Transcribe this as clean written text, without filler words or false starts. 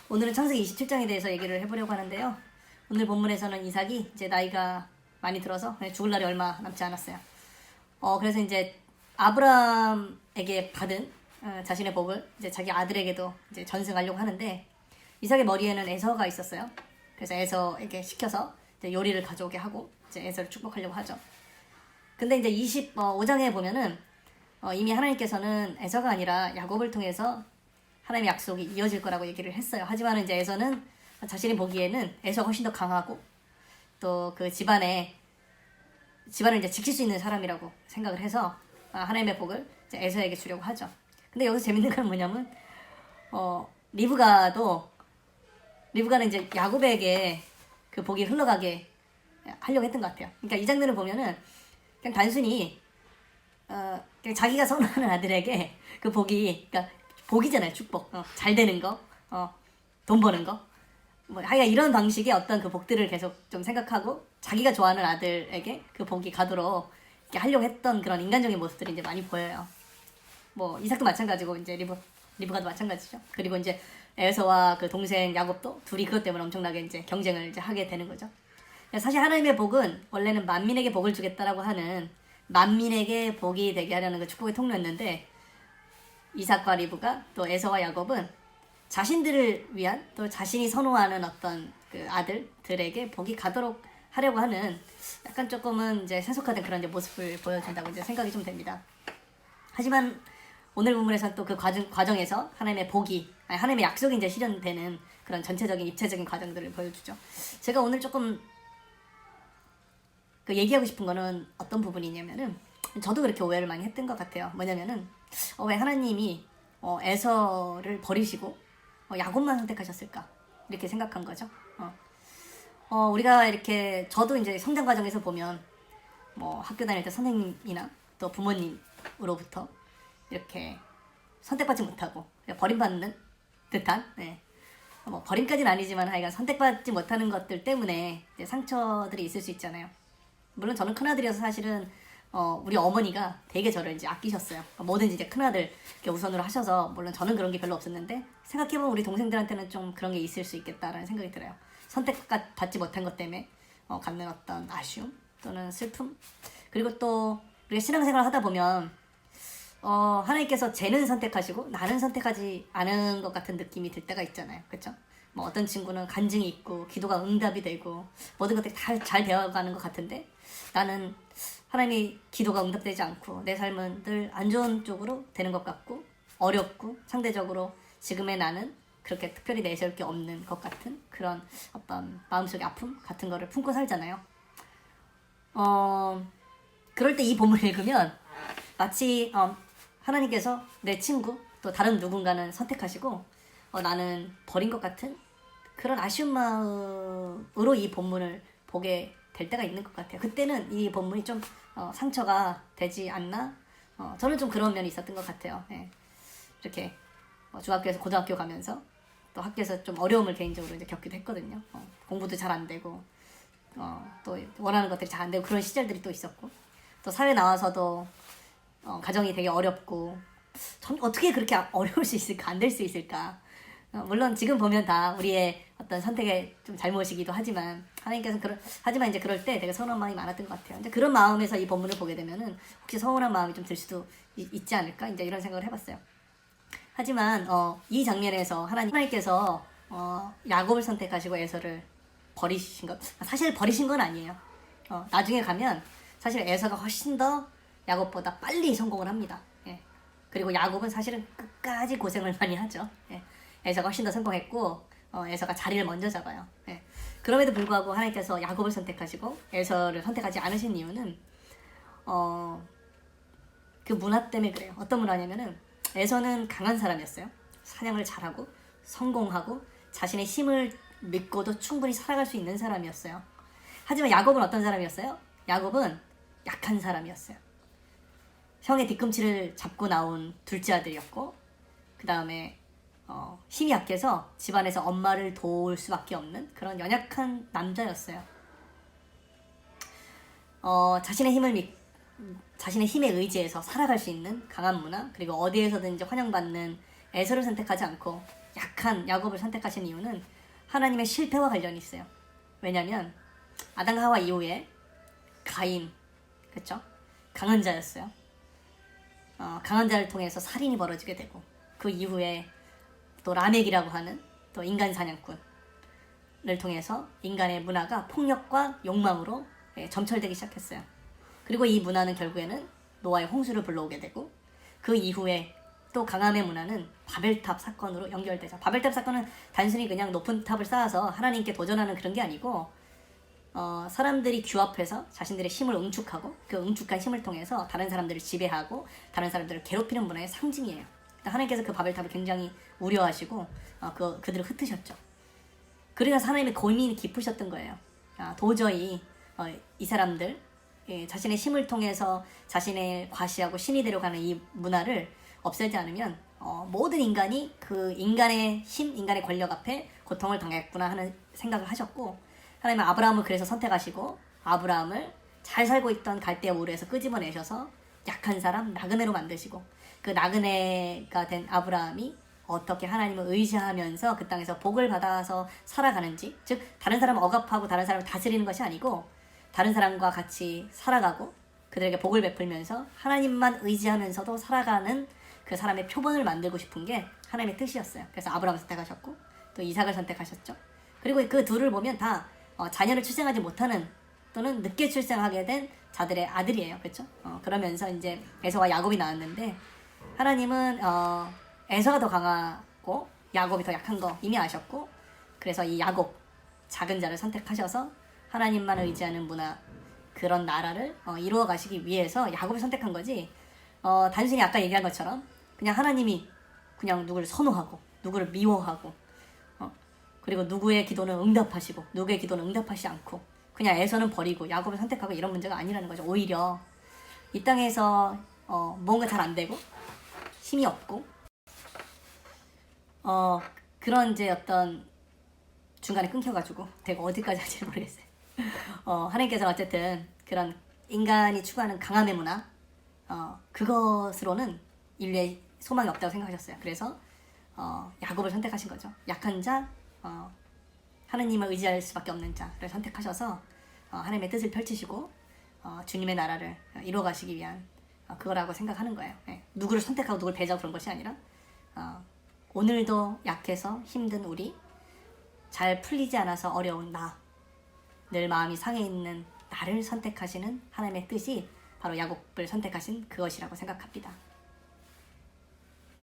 오늘은 창세기 27장에 대해서 얘기를 해보려고 하는데요. 오늘 본문에서는 이삭이 이제 나이가 많이 들어서 죽을 날이 얼마 남지 않았어요. 그래서 이제 아브라함에게 받은 자신의 복을 이제 자기 아들에게도 이제 전승하려고 하는데, 이삭의 머리에는 에서가 있었어요. 그래서 에서에게 시켜서 이제 요리를 가져오게 하고 이제 에서를 축복하려고 하죠. 근데 이제 25장에 보면은 이미 하나님께서는 에서가 아니라 야곱을 통해서 하나님의 약속이 이어질 거라고 얘기를 했어요. 하지만 이제 에서는 자신이 보기에는 에서가 훨씬 더 강하고 또 그 집안을 이제 지킬 수 있는 사람이라고 생각을 해서 하나님의 복을 이제 에서에게 주려고 하죠. 근데 여기서 재밌는 건 뭐냐면 리브가는 이제 야곱에게 그 복이 흘러가게 하려고 했던 것 같아요. 그러니까 이 장면을 보면은 그냥 단순히 그냥 자기가 선호하는 아들에게 그 복이, 그러니까 복이잖아요. 축복. 잘 되는 거, 돈 버는 거, 뭐 하여간 이런 방식의 어떤 그 복들을 계속 좀 생각하고 자기가 좋아하는 아들에게 그 복이 가도록 이렇게 하려고 했던 그런 인간적인 모습들이 이제 많이 보여요. 뭐 이삭도 마찬가지고 이제 리브가도 마찬가지죠. 그리고 이제 에서와 그 동생 야곱도 둘이 그것 때문에 엄청나게 이제 경쟁을 이제 하게 되는 거죠. 사실 하나님의 복은 원래는 만민에게 복을 주겠다라고 하는 만민에게 복이 되게 하려는 그 축복의 통로였는데, 이삭과 리브가 또 에서와 야곱은 자신들을 위한 또 자신이 선호하는 어떤 그 아들들에게 복이 가도록 하려고 하는 약간 조금은 이제 세속화된 그런 이제 모습을 보여준다고 이제 생각이 좀 됩니다. 하지만 오늘 본문에서 또 그 과정에서 하나님의 복이, 하나님의 약속이 이제 실현되는 그런 전체적인 입체적인 과정들을 보여주죠. 제가 오늘 조금 그 얘기하고 싶은 거는 어떤 부분이냐면은, 저도 그렇게 오해를 많이 했던 것 같아요. 뭐냐면은 왜 하나님이 에서를 버리시고 야곱만 선택하셨을까, 이렇게 생각한 거죠. 우리가 이렇게, 저도 이제 성장 과정에서 보면 뭐 학교 다닐 때 선생님이나 또 부모님으로부터 이렇게 선택받지 못하고 버림받는 듯한, 뭐 버림까지는 아니지만 하여간 선택받지 못하는 것들 때문에 이제 상처들이 있을 수 있잖아요. 물론 저는 큰아들이어서 사실은 우리 어머니가 되게 저를 이제 아끼셨어요. 뭐든지 이제 큰아들 이렇게 우선으로 하셔서, 물론 저는 그런 게 별로 없었는데 생각해보면 우리 동생들한테는 좀 그런 게 있을 수 있겠다라는 생각이 들어요. 선택받지 못한 것 때문에 갖는 어떤 아쉬움 또는 슬픔. 그리고 또 우리가 신앙생활을 하다 보면 하나님께서 쟤는 선택하시고 나는 선택하지 않은 것 같은 느낌이 들 때가 있잖아요. 그렇죠? 뭐 어떤 친구는 간증이 있고 기도가 응답이 되고 모든 것들이 다 잘 되어가는 것 같은데, 나는 하나님이 기도가 응답되지 않고 내 삶은 늘 안 좋은 쪽으로 되는 것 같고 어렵고 상대적으로 지금의 나는 그렇게 특별히 내세울 게 없는 것 같은 그런 어떤 마음속의 아픔 같은 거를 품고 살잖아요. 그럴 때 이 본문을 읽으면 마치 하나님께서 내 친구 또 다른 누군가는 선택하시고 나는 버린 것 같은 그런 아쉬운 마음으로 이 본문을 보게 될 때가 있는 것 같아요. 그때는 이 본문이 좀 상처가 되지 않나? 저는 좀 그런 면이 있었던 것 같아요. 이렇게 중학교에서 고등학교 가면서 또 학교에서 좀 어려움을 개인적으로 이제 겪기도 했거든요. 공부도 잘 안 되고 또 원하는 것들이 잘 안 되고 그런 시절들이 또 있었고, 또 사회 나와서도 가정이 되게 어렵고, 전 어떻게 그렇게 어려울 수 있을까, 안 될 수 있을까. 물론 지금 보면 다 우리의 어떤 선택의 좀 잘못이기도 하지만 하나님께서는 하지만 이제 그럴 때 되게 서운한 마음이 많았던 것 같아요. 이제 그런 마음에서 이 본문을 보게 되면은 혹시 서운한 마음이 좀 들 수도 있지 않을까, 이제 이런 생각을 해봤어요. 하지만 이 장면에서 하나님께서 야곱을 선택하시고 에서를 버리신 것, 사실 버리신 건 아니에요. 나중에 가면 사실 에서가 훨씬 더 야곱보다 빨리 성공을 합니다. 그리고 야곱은 사실은 끝까지 고생을 많이 하죠. 에서가 훨씬 더 성공했고 에서가 자리를 먼저 잡아요. 그럼에도 불구하고 하나님께서 야곱을 선택하시고 에서를 선택하지 않으신 이유는 그 문화 때문에 그래요. 어떤 문화냐면은, 에서는 강한 사람이었어요. 사냥을 잘하고 성공하고 자신의 힘을 믿고도 충분히 살아갈 수 있는 사람이었어요. 하지만 야곱은 어떤 사람이었어요? 야곱은 약한 사람이었어요. 형의 뒤꿈치를 잡고 나온 둘째 아들이었고, 그 다음에 힘이 약해서 집안에서 엄마를 도울 수밖에 없는 그런 연약한 남자였어요. 자신의 힘에 의지해서 살아갈 수 있는 강한 문화, 그리고 어디에서든지 환영받는 에서를 선택하지 않고 약한 야곱을 선택하신 이유는 하나님의 실패와 관련이 있어요. 왜냐하면 아담과 하와 이후에 가인, 그렇죠? 강한 자였어요. 강한 자를 통해서 살인이 벌어지게 되고 그 이후에 또 라멕이라고 하는 또 인간 사냥꾼을 통해서 인간의 문화가 폭력과 욕망으로 점철되기 시작했어요. 그리고 이 문화는 결국에는 노아의 홍수를 불러오게 되고 그 이후에 또 강함의 문화는 바벨탑 사건으로 연결되죠. 바벨탑 사건은 단순히 그냥 높은 탑을 쌓아서 하나님께 도전하는 그런 게 아니고 사람들이 규합해서 자신들의 힘을 응축하고 그 응축한 힘을 통해서 다른 사람들을 지배하고 다른 사람들을 괴롭히는 문화의 상징이에요. 하나님께서 그 바벨탑을 굉장히 우려하시고 그들을 흩으셨죠. 그래서 하나님의 고민이 깊으셨던 거예요. 도저히 이 사람들 자신의 힘을 통해서 자신의 과시하고 신이 되려가는 이 문화를 없애지 않으면 모든 인간이 그 인간의 힘, 인간의 권력 앞에 고통을 당했구나 하는 생각을 하셨고 하나님은 아브라함을 그래서 선택하시고 아브라함을 잘 살고 있던 갈대아 우르에서 끄집어내셔서 약한 사람 나그네로 만드시고 그 나그네가 된 아브라함이 어떻게 하나님을 의지하면서 그 땅에서 복을 받아서 살아가는지, 즉 다른 사람을 억압하고 다른 사람을 다스리는 것이 아니고 다른 사람과 같이 살아가고 그들에게 복을 베풀면서 하나님만 의지하면서도 살아가는 그 사람의 표본을 만들고 싶은 게 하나님의 뜻이었어요. 그래서 아브라함을 선택하셨고 또 이삭을 선택하셨죠. 그리고 그 둘을 보면 다 자녀를 출생하지 못하는 또는 늦게 출생하게 된 자들의 아들이에요. 그렇죠? 그러면서 이제 에서와 야곱이 나왔는데 하나님은 에서가 더 강하고 야곱이 더 약한 거 이미 아셨고 그래서 이 야곱 작은 자를 선택하셔서 하나님만 의지하는 문화 그런 나라를 이루어 가시기 위해서 야곱을 선택한 거지 단순히 아까 얘기한 것처럼 그냥 하나님이 그냥 누구를 선호하고 누구를 미워하고 그리고 누구의 기도는 응답하시고 누구의 기도는 응답하시지 않고 그냥 에서는 버리고 야곱을 선택하고 이런 문제가 아니라는 거죠. 오히려 이 땅에서 뭔가 잘 안 되고 힘이 없고 그런 이제 어떤 중간에 끊겨가지고 내가 어디까지 할지 모르겠어요. 하나님께서 어쨌든 그런 인간이 추구하는 강함의 문화 그것으로는 인류의 소망이 없다고 생각하셨어요. 그래서 야곱을 선택하신 거죠. 약한 자, 하나님을 의지할 수밖에 없는 자를 선택하셔서 하나님의 뜻을 펼치시고 주님의 나라를 이루어 가시기 위한 그거라고 생각하는 거예요. 네. 누구를 선택하고 누구를 배제하고 그런 것이 아니라 오늘도 약해서 힘든 우리, 잘 풀리지 않아서 어려운 나, 늘 마음이 상해 있는 나를 선택하시는 하나님의 뜻이 바로 야곱을 선택하신 그것이라고 생각합니다.